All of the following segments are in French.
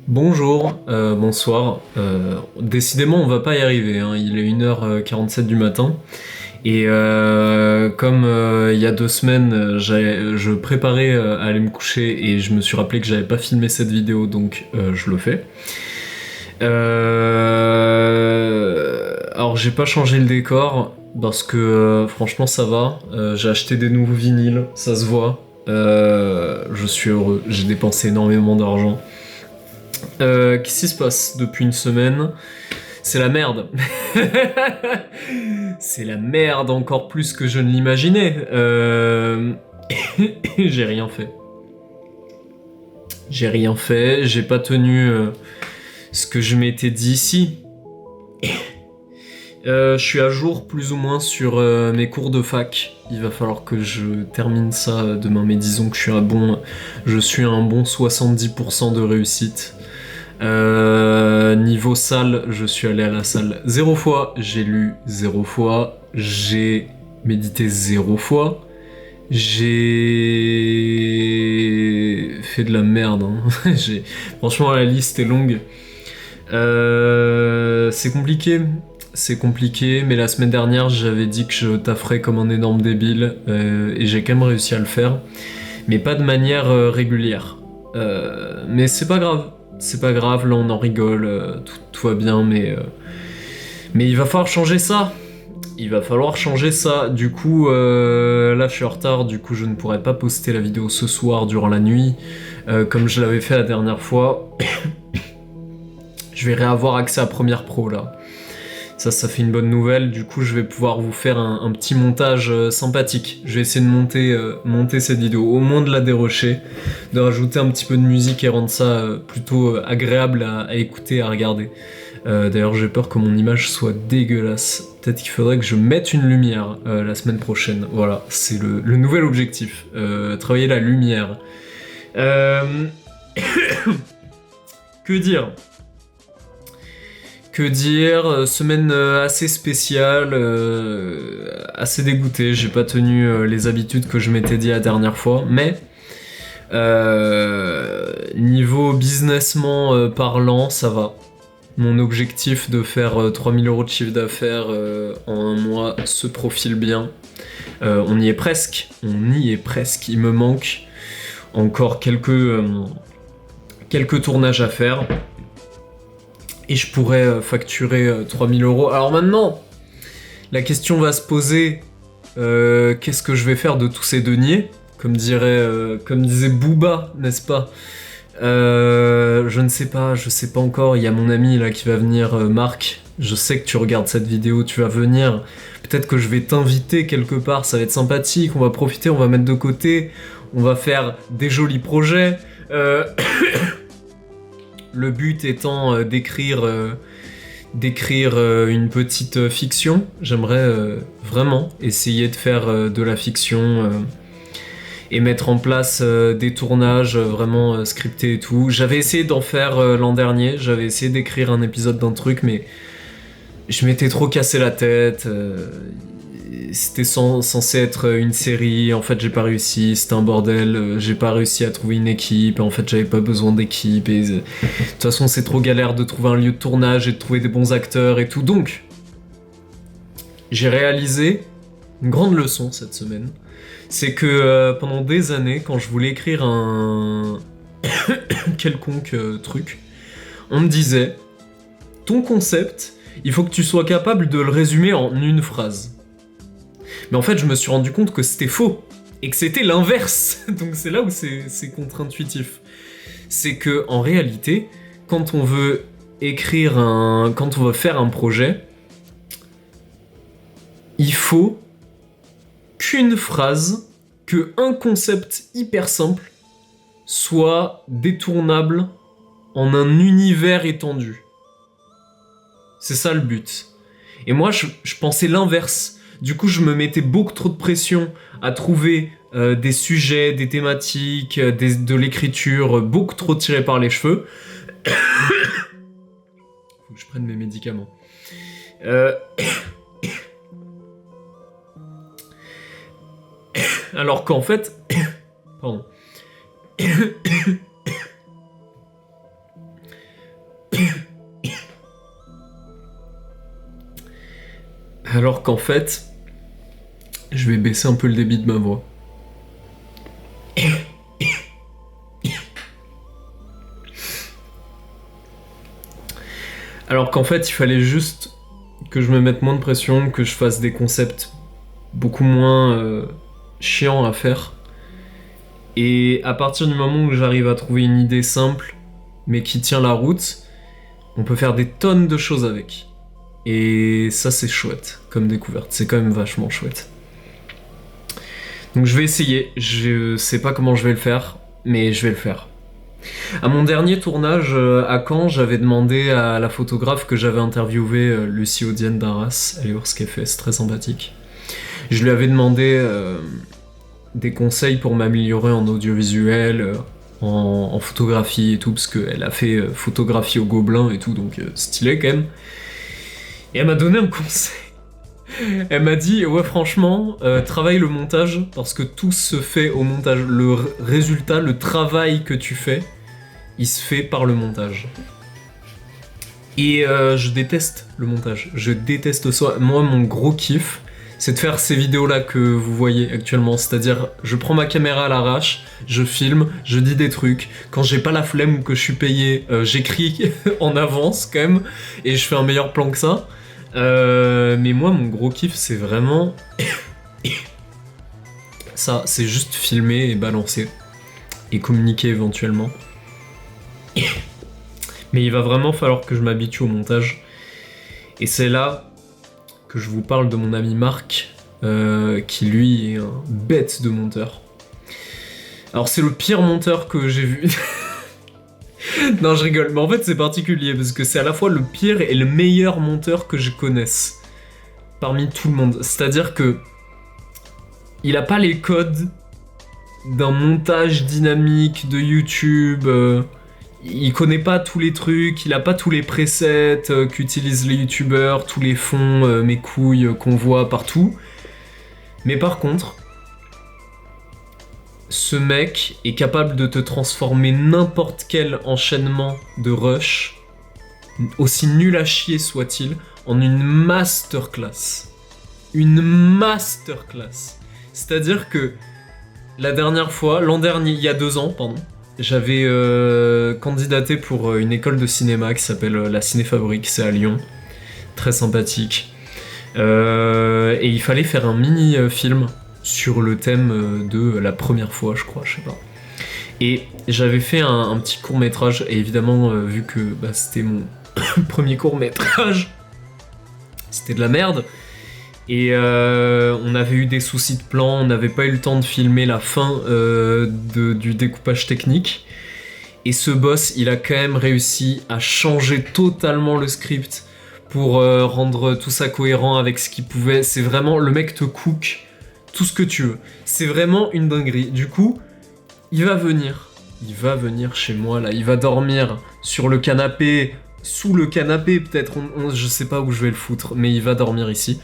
Bonjour, bonsoir. Décidément, on va pas y arriver, hein. Il est 1h47 du matin. Et comme il y a 2 semaines, je préparais à aller me coucher et je me suis rappelé que j'avais pas filmé cette vidéo, donc je le fais. Alors j'ai pas changé le décor parce que franchement ça va. J'ai acheté des nouveaux vinyles, ça se voit. Je suis heureux, j'ai dépensé énormément d'argent. Qu'est-ce qui se passe depuis une semaine? C'est la merde. C'est la merde encore plus que je ne l'imaginais. J'ai rien fait. J'ai rien fait, j'ai pas tenu ce que je m'étais dit ici. Je suis à jour plus ou moins sur mes cours de fac. Il va falloir que je termine ça demain, mais disons que je suis à un bon 70% de réussite. Niveau salle, je suis allé à la salle 0 fois, j'ai lu 0 fois, j'ai médité 0 fois, j'ai fait de la merde, hein. Franchement, la liste est longue. C'est compliqué, mais la semaine dernière, j'avais dit que je tafferais comme un énorme débile, et j'ai quand même réussi à le faire, mais pas de manière régulière. Mais c'est pas grave. C'est pas grave, là on en rigole, tout va bien, mais il va falloir changer ça. Il va falloir changer ça. Du coup, là je suis en retard, du coup je ne pourrai pas poster la vidéo ce soir durant la nuit, comme je l'avais fait la dernière fois. Je vais réavoir accès à Premiere Pro là. Ça fait une bonne nouvelle. Du coup, je vais pouvoir vous faire un petit montage sympathique. Je vais essayer de monter cette vidéo, au moins de la dérocher, de rajouter un petit peu de musique et rendre ça plutôt agréable à écouter, à regarder. D'ailleurs, j'ai peur que mon image soit dégueulasse. Peut-être qu'il faudrait que je mette une lumière la semaine prochaine. Voilà, c'est le nouvel objectif. Travailler la lumière. Que dire? Que dire? Semaine assez spéciale, assez dégoûté. J'ai pas tenu les habitudes que je m'étais dit la dernière fois, mais niveau businessment parlant, ça va. Mon objectif de faire 3000 euros de chiffre d'affaires en un mois se profile bien. On y est presque. Il me manque encore quelques tournages à faire. Et je pourrais facturer 3000 euros. Alors maintenant, la question va se poser, qu'est-ce que je vais faire de tous ces deniers? Comme disait Booba, n'est-ce pas? Je ne sais pas, je sais pas encore. Il y a mon ami là qui va venir, Marc. Je sais que tu regardes cette vidéo, tu vas venir. Peut-être que je vais t'inviter quelque part, ça va être sympathique. On va profiter, on va mettre de côté. On va faire des jolis projets. Le but étant d'écrire une petite fiction. J'aimerais vraiment essayer de faire de la fiction et mettre en place des tournages vraiment scriptés et tout. J'avais essayé d'en faire l'an dernier, j'avais essayé d'écrire un épisode d'un truc, mais je m'étais trop cassé la tête. C'était censé être une série, en fait j'ai pas réussi, c'était un bordel, j'ai pas réussi à trouver une équipe, en fait j'avais pas besoin d'équipe, et de toute façon c'est trop galère de trouver un lieu de tournage et de trouver des bons acteurs et tout, donc j'ai réalisé une grande leçon cette semaine, c'est que pendant des années, quand je voulais écrire un quelconque truc, on me disait, ton concept, il faut que tu sois capable de le résumer en une phrase. Mais en fait, je me suis rendu compte que c'était faux. Et que c'était l'inverse. Donc c'est là où c'est contre-intuitif. C'est que, en réalité, quand on veut quand on veut faire un projet, il faut qu'une phrase, qu'un concept hyper simple soit détournable en un univers étendu. C'est ça le but. Et moi, je pensais l'inverse. Du coup, je me mettais beaucoup trop de pression à trouver des sujets, des thématiques, de l'écriture, beaucoup trop tiré par les cheveux. Faut que je prenne mes médicaments. Alors qu'en fait... Pardon. Alors qu'en fait, je vais baisser un peu le débit de ma voix. Alors qu'en fait, il fallait juste que je me mette moins de pression, que je fasse des concepts beaucoup moins chiants à faire. Et à partir du moment où j'arrive à trouver une idée simple, mais qui tient la route, on peut faire des tonnes de choses avec. Et ça, c'est chouette comme découverte. C'est quand même vachement chouette. Donc je vais essayer. Je sais pas comment je vais le faire, mais je vais le faire. À mon dernier tournage à Caen, j'avais demandé à la photographe que j'avais interviewée, Lucie Audienne d'Arras, elle est hors ce qu'elle fait, c'est très sympathique. Je lui avais demandé des conseils pour m'améliorer en audiovisuel, en photographie et tout, parce qu'elle a fait photographie au Gobelin et tout, donc stylé quand même. Et elle m'a donné un conseil. Elle m'a dit, ouais franchement, travaille le montage, parce que tout se fait au montage. Le résultat, le travail que tu fais, il se fait par le montage. Et je déteste le montage. Je déteste ça. Moi, mon gros kiff, c'est de faire ces vidéos-là que vous voyez actuellement. C'est-à-dire, je prends ma caméra à l'arrache, je filme, je dis des trucs. Quand j'ai pas la flemme ou que je suis payé, j'écris en avance quand même, et je fais un meilleur plan que ça. Mais moi, mon gros kiff, c'est vraiment ça. C'est juste filmer et balancer. Et communiquer éventuellement. Mais il va vraiment falloir que je m'habitue au montage. Et c'est là que je vous parle de mon ami Marc, qui lui est un bête de monteur. Alors c'est le pire monteur que j'ai vu. Non, je rigole, mais en fait c'est particulier, parce que c'est à la fois le pire et le meilleur monteur que je connaisse. Parmi tout le monde. C'est-à-dire que il a pas les codes d'un montage dynamique de YouTube. Il connaît pas tous les trucs, il a pas tous les presets qu'utilisent les youtubeurs, tous les fonds, mes couilles qu'on voit partout. Mais par contre, ce mec est capable de te transformer n'importe quel enchaînement de rush, aussi nul à chier soit-il, en une masterclass. Une masterclass. C'est-à-dire que la dernière fois, l'an dernier, il y a 2 ans, pardon, j'avais candidaté pour une école de cinéma qui s'appelle la Cinéfabrique, c'est à Lyon, très sympathique. Et il fallait faire un mini-film sur le thème de la première fois, je crois, je sais pas. Et j'avais fait un petit court-métrage, et évidemment, vu que c'était mon premier court-métrage, c'était de la merde. Et on avait eu des soucis de plan, on n'avait pas eu le temps de filmer la fin du découpage technique. Et ce boss, il a quand même réussi à changer totalement le script pour rendre tout ça cohérent avec ce qu'il pouvait. C'est vraiment, le mec te cook tout ce que tu veux. C'est vraiment une dinguerie. Du coup, il va venir chez moi là, il va dormir sur le canapé, sous le canapé peut-être, je sais pas où je vais le foutre, mais il va dormir ici.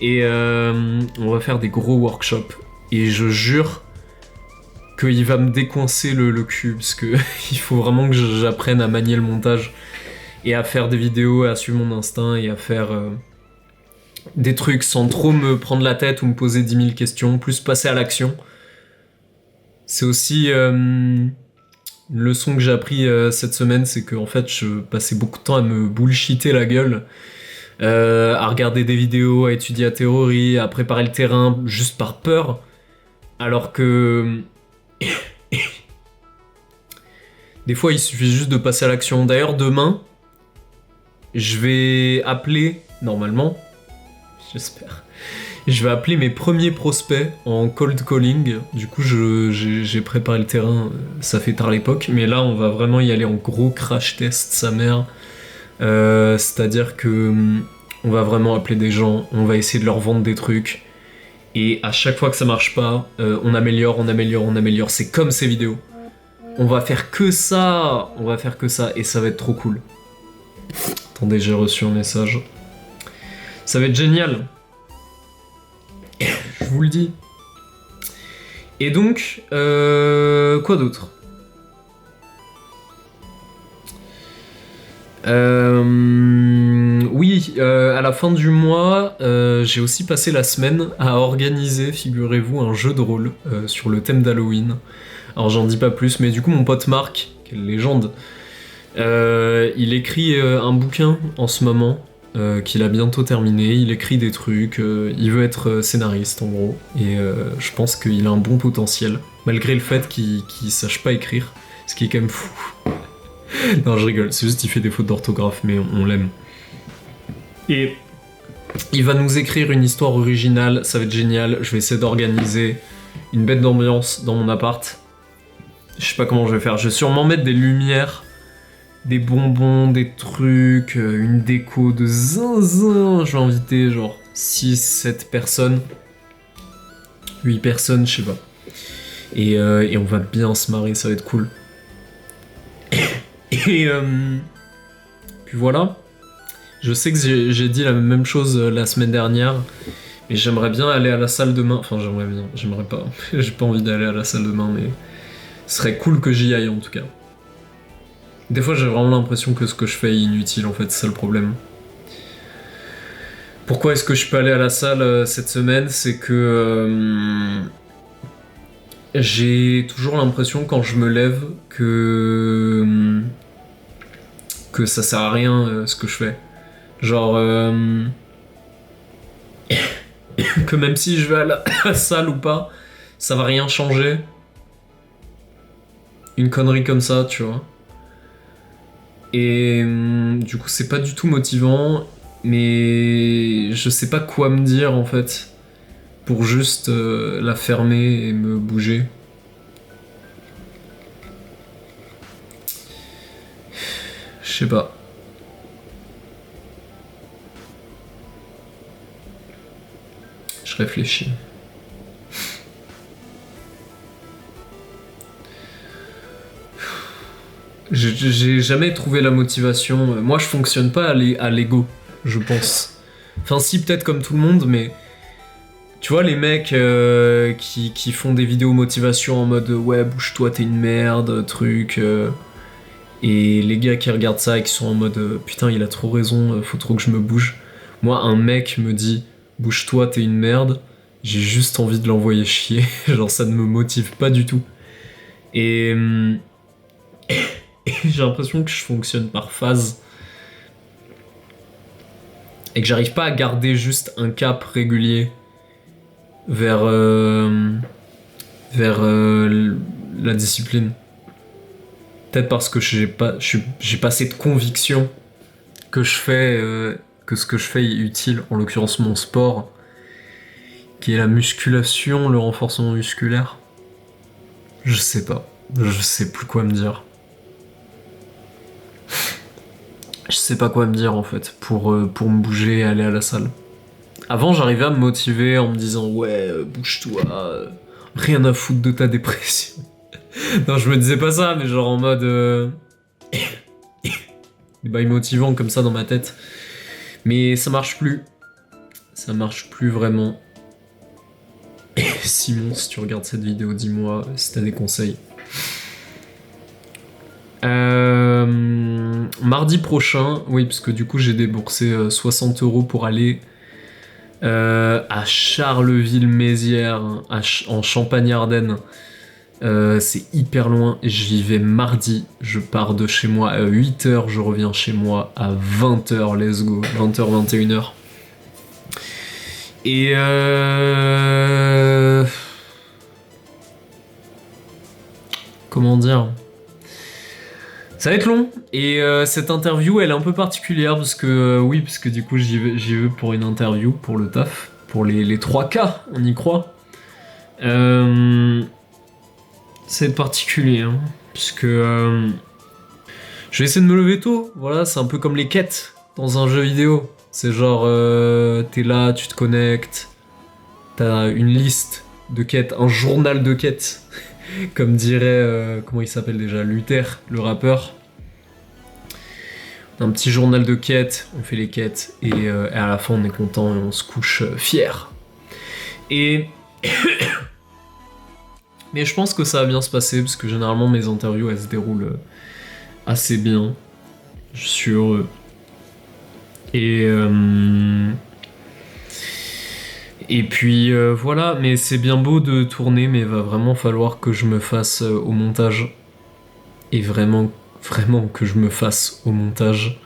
Et on va faire des gros workshops. Et je jure qu'il va me décoincer le cul, parce que il faut vraiment que j'apprenne à manier le montage et à faire des vidéos, à suivre mon instinct et à faire des trucs sans trop me prendre la tête ou me poser 10 000 questions, plus passer à l'action. C'est aussi une leçon que j'ai appris cette semaine, c'est que en fait je passais beaucoup de temps à me bullshiter la gueule. À regarder des vidéos, à étudier la théorie, à préparer le terrain juste par peur, alors que des fois il suffit juste de passer à l'action. D'ailleurs demain, je vais appeler, normalement, j'espère, je vais appeler mes premiers prospects en cold calling. Du coup j'ai préparé le terrain, ça fait tard l'époque, mais là on va vraiment y aller en gros crash test sa mère. C'est-à-dire que on va vraiment appeler des gens, on va essayer de leur vendre des trucs, et à chaque fois que ça marche pas, on améliore. C'est comme ces vidéos. On va faire que ça, et ça va être trop cool. Attendez, j'ai reçu un message. Ça va être génial. Je vous le dis. Et donc, quoi d'autre ? Oui, à la fin du mois, j'ai aussi passé la semaine à organiser, figurez-vous, un jeu de rôle sur le thème d'Halloween. Alors j'en dis pas plus, mais du coup mon pote Marc, quelle légende, il écrit un bouquin en ce moment, qu'il a bientôt terminé, il écrit des trucs, il veut être scénariste en gros, et je pense qu'il a un bon potentiel, malgré le fait qu'il sache pas écrire, ce qui est quand même fou. Non, je rigole, c'est juste qu'il fait des fautes d'orthographe, mais on l'aime. Et il va nous écrire une histoire originale, ça va être génial, je vais essayer d'organiser une bête d'ambiance dans mon appart. Je sais pas comment je vais faire, je vais sûrement mettre des lumières, des bonbons, des trucs, une déco de zinzin. Je vais inviter genre 6-7 personnes, 8 personnes, je sais pas. Et on va bien se marrer, ça va être cool. Et puis voilà. Je sais que j'ai dit la même chose la semaine dernière, mais j'aimerais bien aller à la salle demain. Enfin, j'aimerais pas. J'ai pas envie d'aller à la salle demain, mais ce serait cool que j'y aille en tout cas. Des fois, j'ai vraiment l'impression que ce que je fais est inutile, en fait, c'est ça le problème. Pourquoi est-ce que je peux aller à la salle cette semaine? C'est que j'ai toujours l'impression quand je me lève que ça sert à rien ce que je fais. Genre que même si je vais à la salle ou pas, ça va rien changer. Une connerie comme ça, tu vois. Et du coup, c'est pas du tout motivant, mais je sais pas quoi me dire en fait pour juste la fermer et me bouger. Je sais pas. Je réfléchis. J'ai jamais trouvé la motivation. Moi, je fonctionne pas à l'ego, je pense. Enfin, si, peut-être comme tout le monde, mais tu vois, les mecs qui font des vidéos motivation en mode ouais, bouge-toi, t'es une merde, truc. Et les gars qui regardent ça et qui sont en mode putain, il a trop raison, faut trop que je me bouge. Moi, un mec me dit bouge-toi, t'es une merde, j'ai juste envie de l'envoyer chier. Genre, ça ne me motive pas du tout. Et j'ai l'impression que je fonctionne par phase. Et que j'arrive pas à garder juste un cap régulier vers la discipline. Peut-être parce que j'ai pas assez de conviction que je fais que ce que je fais est utile, en l'occurrence mon sport, qui est la musculation, le renforcement musculaire. Je sais pas. Je sais plus quoi me dire. Je sais pas quoi me dire en fait pour me bouger et aller à la salle. Avant, j'arrivais à me motiver en me disant ouais, bouge-toi, rien à foutre de ta dépression. Non, je me disais pas ça, mais genre en mode des bails motivants comme ça dans ma tête. Mais ça marche plus. Ça marche plus vraiment. Simon, si tu regardes cette vidéo, dis-moi si t'as des conseils. Mardi prochain, oui, parce que du coup j'ai déboursé 60€ pour aller à Charleville-Mézières, en Champagne-Ardenne. C'est hyper loin, j'y vais mardi, je pars de chez moi à 8h, je reviens chez moi à 20h, let's go, 20h, 21h. Et comment dire? Ça va être long, et cette interview elle est un peu particulière parce que oui, parce que du coup j'y vais pour une interview, pour le taf, pour les 3K, on y croit. C'est particulier, hein, parce que je vais essayer de me lever tôt, voilà, c'est un peu comme les quêtes dans un jeu vidéo. C'est genre, t'es là, tu te connectes, t'as une liste de quêtes, un journal de quêtes. Comme dirait, comment il s'appelle déjà, Luther, le rappeur. Un petit journal de quêtes, on fait les quêtes, et à la fin on est content et on se couche fier. Et... Mais je pense que ça va bien se passer, parce que généralement mes interviews elles se déroulent assez bien. Je suis heureux. Et, et puis voilà, mais c'est bien beau de tourner, mais il va vraiment falloir que je me fasse au montage. Et vraiment, vraiment que je me fasse au montage.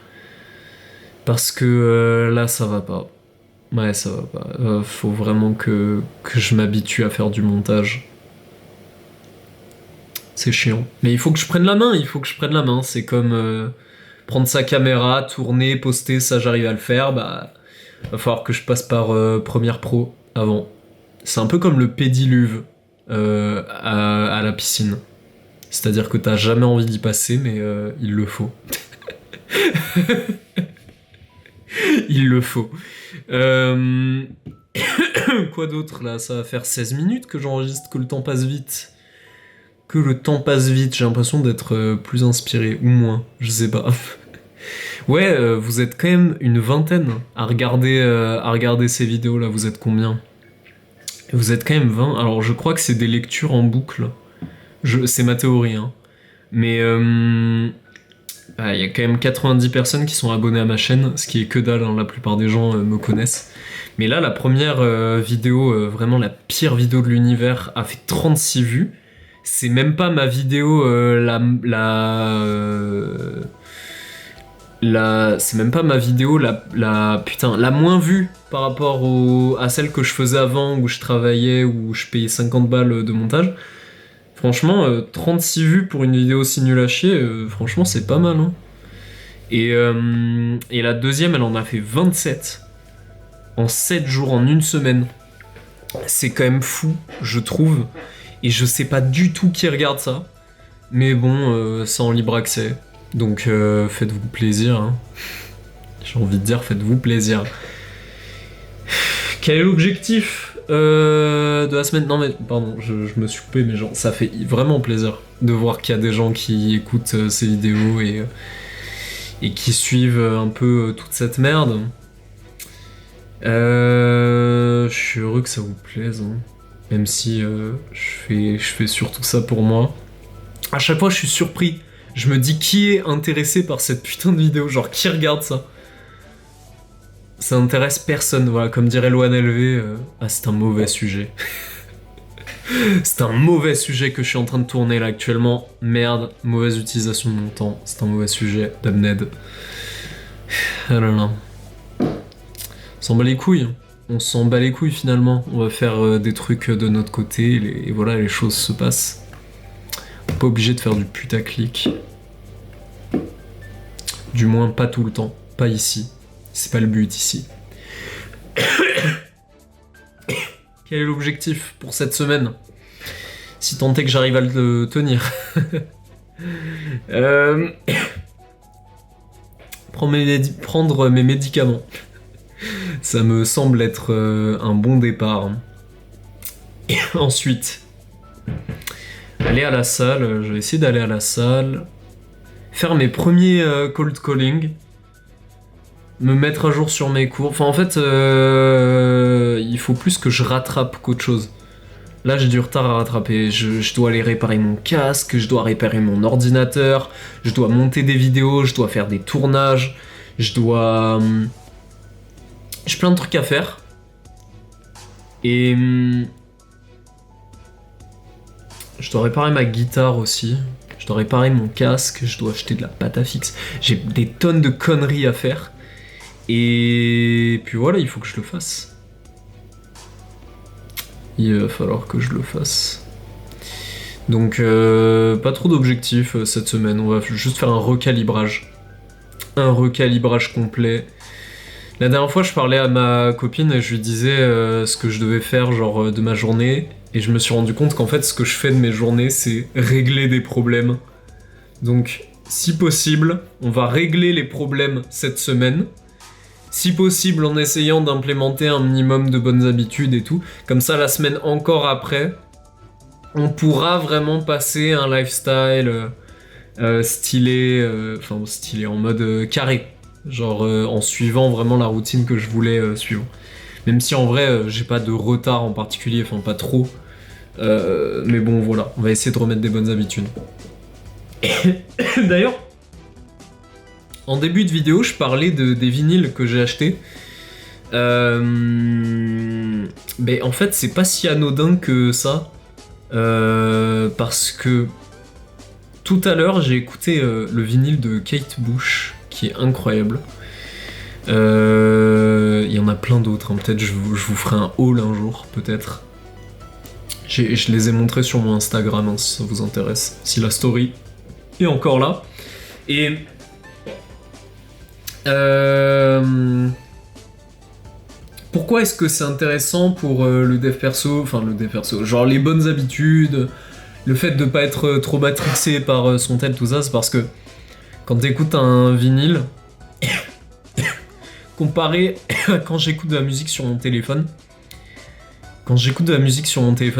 Parce que là, ça va pas. Ouais, ça va pas. Faut vraiment que je m'habitue à faire du montage. C'est chiant. Mais il faut que je prenne la main, il faut que je prenne la main. C'est comme prendre sa caméra, tourner, poster, ça j'arrive à le faire. Bah, va falloir que je passe par Premiere Pro avant. C'est un peu comme le pédiluve à la piscine. C'est-à-dire que t'as jamais envie d'y passer, mais il le faut. Il le faut. Quoi d'autre là? Ça va faire 16 minutes que j'enregistre, que le temps passe vite. Que le temps passe vite, j'ai l'impression d'être plus inspiré, ou moins, je sais pas. Ouais, vous êtes quand même une vingtaine à regarder ces vidéos là, vous êtes combien? Vous êtes quand même 20, alors je crois que c'est des lectures en boucle. C'est ma théorie, hein. Mais il y a quand même 90 personnes qui sont abonnées à ma chaîne, ce qui est que dalle, hein, la plupart des gens me connaissent. Mais là, la première vidéo, vraiment la pire vidéo de l'univers, a fait 36 vues. C'est même pas ma vidéo c'est même pas ma vidéo la moins vue par rapport à celle que je faisais avant, où je travaillais, où je payais 50 balles de montage. Franchement, 36 vues pour une vidéo aussi nulle à chier, franchement c'est pas mal, hein. Et la deuxième, elle en a fait 27 en 7 jours, en une semaine. C'est quand même fou, je trouve. Et je sais pas du tout qui regarde ça. Mais bon, c'est en libre accès. Donc faites-vous plaisir, hein. J'ai envie de dire, faites-vous plaisir. Quel est l'objectif de la semaine? Non mais, pardon, je me suis coupé, mais genre, ça fait vraiment plaisir de voir qu'il y a des gens qui écoutent ces vidéos et qui suivent un peu toute cette merde. Je suis heureux que ça vous plaise, hein. Même si je fais surtout ça pour moi. À chaque fois, je suis surpris. Je me dis qui est intéressé par cette putain de vidéo, genre qui regarde ça? Ça intéresse personne, voilà, comme dirait Loan LV, c'est un mauvais sujet. C'est un mauvais sujet que je suis en train de tourner là actuellement. Merde, mauvaise utilisation de mon temps, c'est un mauvais sujet, Damned. Ah là là. On s'en bat les couilles. On s'en bat les couilles finalement. On va faire des trucs de notre côté et voilà, les choses se passent. On n'est pas obligé de faire du putaclic. Du moins pas tout le temps, pas ici. C'est pas le but ici. Quel est l'objectif pour cette semaine? Si tant est que j'arrive à le tenir. Prendre mes médicaments. Ça me semble être un bon départ. Et ensuite, aller à la salle. Je vais essayer d'aller à la salle. Faire mes premiers cold calling. Me mettre à jour sur mes cours. Enfin, en fait, il faut plus que je rattrape qu'autre chose. Là, j'ai du retard à rattraper. Je dois aller réparer mon casque, je dois réparer mon ordinateur, je dois monter des vidéos, je dois faire des tournages, j'ai plein de trucs à faire. Et je dois réparer ma guitare aussi. Je dois réparer mon casque, je dois acheter de la pâte à fixe. J'ai des tonnes de conneries à faire. Et puis voilà, il faut que je le fasse. Il va falloir que je le fasse. Donc, pas trop d'objectifs cette semaine. On va juste faire un recalibrage. Un recalibrage complet. La dernière fois, je parlais à ma copine et je lui disais ce que je devais faire, genre, de ma journée. Et je me suis rendu compte qu'en fait, ce que je fais de mes journées, c'est régler des problèmes. Donc, si possible, on va régler les problèmes cette semaine. Si possible, en essayant d'implémenter un minimum de bonnes habitudes et tout. Comme ça, la semaine encore après, on pourra vraiment passer un lifestyle stylé, stylé en mode carré. Genre en suivant vraiment la routine que je voulais suivre. Même si en vrai, j'ai pas de retard en particulier, enfin pas trop. Mais bon, voilà, on va essayer de remettre des bonnes habitudes. D'ailleurs, En début de vidéo, je parlais des vinyles que j'ai achetés. Mais en fait, c'est pas si anodin que ça. Parce que tout à l'heure, j'ai écouté le vinyle de Kate Bush, qui est incroyable. Il y en a plein d'autres, hein. Peut-être je vous ferai un haul un jour, peut-être. Je les ai montrés sur mon Instagram, hein, si ça vous intéresse, si la story est encore là. Et pourquoi est-ce que c'est intéressant pour le dev perso, genre les bonnes habitudes, le fait de pas être trop matrixé par son tel, tout ça, c'est parce que quand t'écoutes un vinyle, comparé à quand j'écoute de la musique sur mon téléphone,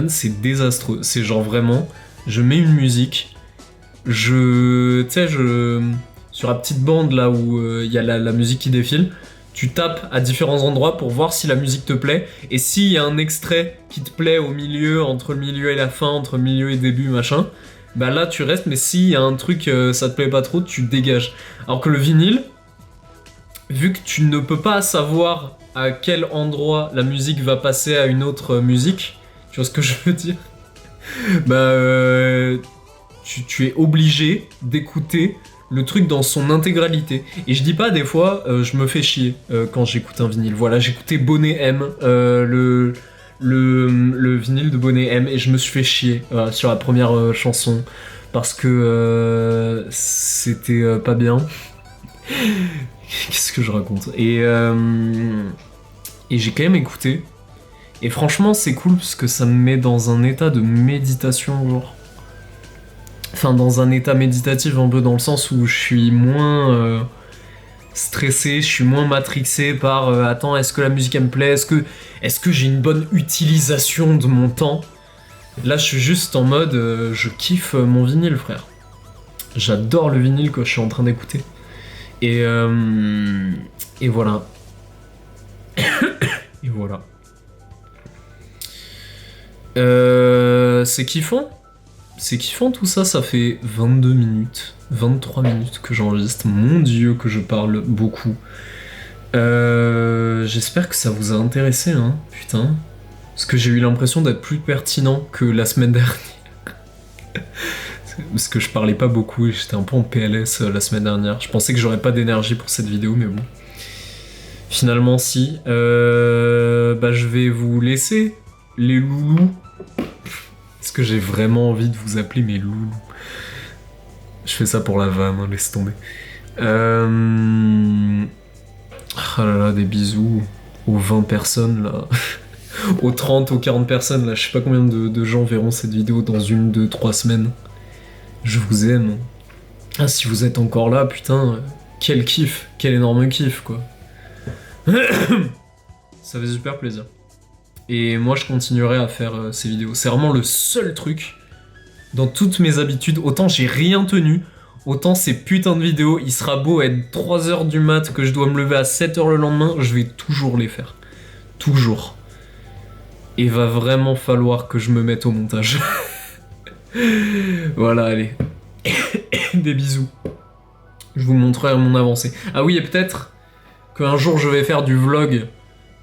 c'est désastreux. C'est genre vraiment, je mets une musique, sur la petite bande là où il y a la musique qui défile, tu tapes à différents endroits pour voir si la musique te plaît, et s'il y a un extrait qui te plaît au milieu, entre le milieu et la fin, entre le milieu et le début, machin, bah là tu restes, mais s'il y a un truc, ça te plaît pas trop, tu dégages. Alors que le vinyle, vu que tu ne peux pas savoir à quel endroit la musique va passer à une autre musique, tu vois ce que je veux dire? Bah, tu es obligé d'écouter le truc dans son intégralité. Et je dis pas, des fois, je me fais chier quand j'écoute un vinyle. Voilà, j'écoutais Bonnet M, le vinyle de Bonnet M, et je me suis fait chier sur la première chanson, parce que c'était pas bien. Qu'est-ce que je raconte? Et j'ai quand même écouté. Et franchement, c'est cool parce que ça me met dans un état de méditation, genre. Enfin, dans un état méditatif, un peu dans le sens où je suis moins stressé, je suis moins matrixé par attends, est-ce que la musique elle me plaît? Est-ce que j'ai une bonne utilisation de mon temps? Là, je suis juste en mode je kiffe mon vinyle, frère. J'adore le vinyle que je suis en train d'écouter. Et voilà. Et voilà. C'est kiffant. C'est kiffant tout ça, ça fait 22 minutes, 23 minutes que j'enregistre. Mon Dieu, que je parle beaucoup. J'espère que ça vous a intéressé, hein, putain. Parce que j'ai eu l'impression d'être plus pertinent que la semaine dernière. Parce que je parlais pas beaucoup et j'étais un peu en PLS la semaine dernière. Je pensais que j'aurais pas d'énergie pour cette vidéo, mais bon. Finalement, si. Je vais vous laisser, les loulous. Est-ce que j'ai vraiment envie de vous appeler mes loulous? Je fais ça pour la vanne, hein, laisse tomber. Ah là là, des bisous aux 20 personnes là. Aux 30, aux 40 personnes là. Je sais pas combien de gens verront cette vidéo dans 1, 2, 3 semaines. Je vous aime. Ah, si vous êtes encore là, putain, quel kiff, quel énorme kiff, quoi. Ça fait super plaisir. Et moi, je continuerai à faire ces vidéos. C'est vraiment le seul truc dans toutes mes habitudes. Autant j'ai rien tenu, autant ces putains de vidéos, il sera beau être 3h du mat, que je dois me lever à 7h le lendemain, je vais toujours les faire. Toujours. Et va vraiment falloir que je me mette au montage. Voilà, allez. Des bisous. Je vous montrerai mon avancée. Ah oui, et peut-être qu'un jour je vais faire du vlog,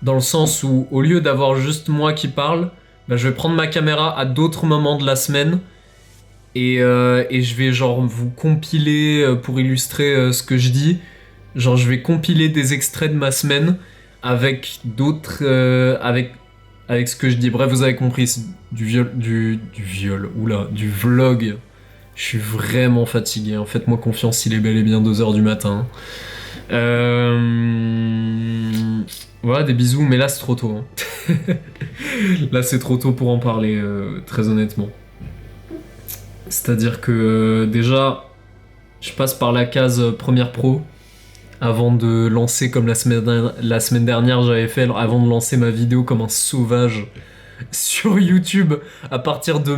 dans le sens où, au lieu d'avoir juste moi qui parle, bah, je vais prendre ma caméra à d'autres moments de la semaine et je vais genre vous compiler pour illustrer ce que je dis. Genre je vais compiler des extraits de ma semaine avec d'autres... avec ce que je dis. Bref, vous avez compris, c'est du vlog. Je suis vraiment fatigué, hein. Faites-moi confiance, il est bel et bien 2h du matin. Voilà, des bisous, mais là c'est trop tôt. Hein. Là c'est trop tôt pour en parler, très honnêtement. C'est-à-dire que déjà, je passe par la case Premiere Pro avant de lancer comme la semaine dernière j'avais fait, avant de lancer ma vidéo comme un sauvage sur YouTube à partir de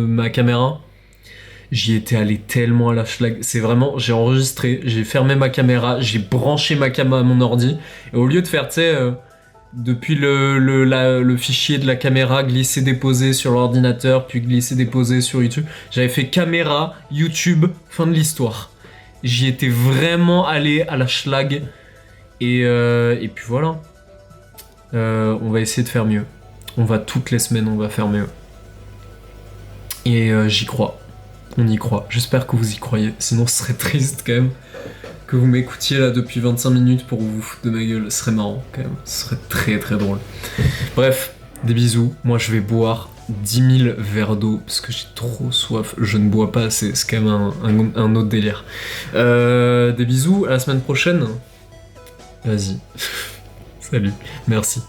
ma caméra. J'y étais allé tellement à la schlag. C'est vraiment, j'ai enregistré, j'ai fermé ma caméra, j'ai branché ma cam à mon ordi. Et au lieu de faire, tu sais, Depuis le fichier de la caméra glisser-déposer sur l'ordinateur, puis glisser-déposer sur YouTube. J'avais fait caméra, YouTube, fin de l'histoire. J'y étais vraiment allé à la schlag. Et puis voilà. On va essayer de faire mieux. On va toutes les semaines, on va faire mieux. Et j'y crois. On y croit. J'espère que vous y croyez. Sinon, ce serait triste quand même. Que vous m'écoutiez là depuis 25 minutes pour vous foutre de ma gueule. Ce serait marrant quand même. Ce serait très très drôle. Bref, des bisous. Moi, je vais boire 10 000 verres d'eau parce que j'ai trop soif. Je ne bois pas assez. C'est quand même un autre délire. Des bisous. À la semaine prochaine. Vas-y. Salut. Merci.